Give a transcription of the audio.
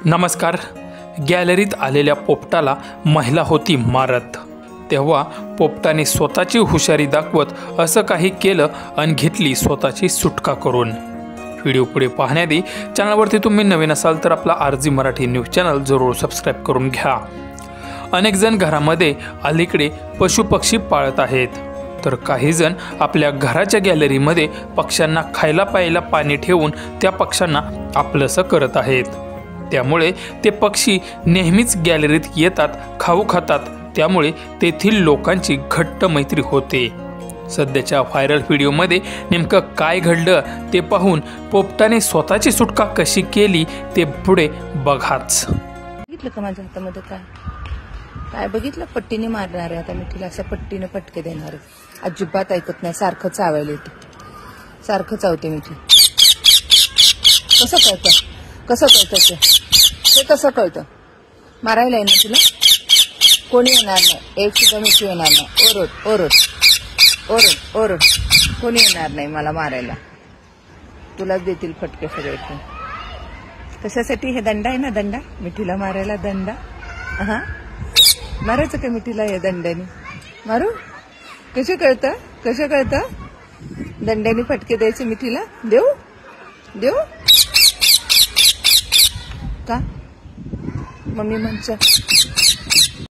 नमस्कार. गॅलरीत आलेल्या पोपटाला महिला होती मारत. तेव्हा पोपटाने स्वतःची हुशारी दाखवत असं काही केलं आणि घेतली स्वतःची सुटका करून. व्हिडिओ पुढे पाहण्याआधी चॅनलवरती तुम्ही नवीन असाल तर आपला आरजी मराठी न्यूज चॅनल जरूर सबस्क्राईब करून घ्या. अनेक जण घरामध्ये अलीकडे पशुपक्षी पाळत आहेत, तर काही जण आपल्या घराच्या गॅलरीमध्ये पक्ष्यांना खायला प्यायला पाणी ठेवून त्या पक्ष्यांना आपलंसं करत आहेत. त्यामुळे ते पक्षी नेहमीच गॅलरीत येतात, खाऊ खातात. त्यामुळे तेथील लोकांची घट्ट मैत्री होते. सध्याच्या व्हायरल व्हिडिओमध्ये नेमकं काय घडलं ते पाहून पोपटाने स्वतःची सुटका कशी केली ते पुढे बघाच. बघितलं का माझ्या हातामध्ये काय बघितलं? पट्टीने मारणार आहे आता मी तिला, असं पट्टीने फटके देणार आहे. अजिबात ऐकत नाही, सारखं चावायला येते, सारखं चावते मी ती. कसं कळतं ते कसं कळतं? मारायला आहे ना तुला, कोणी येणार नाही, एक सुद्धा मिठी येणार नाही. ओरड ओरड ओरड ओरड, कोणी येणार नाही मला मारायला. तुलाच देतील फटके सगळे. कशासाठी? हे दंडा आहे ना, दंडा मिठीला मारायला. दंडा हा मारायचं का मिठीला? या दंड्याने मारू? कसं कळतं? दंड्याने फटके द्यायचे मिठीला. देऊ का? मम्मी म्हणच्या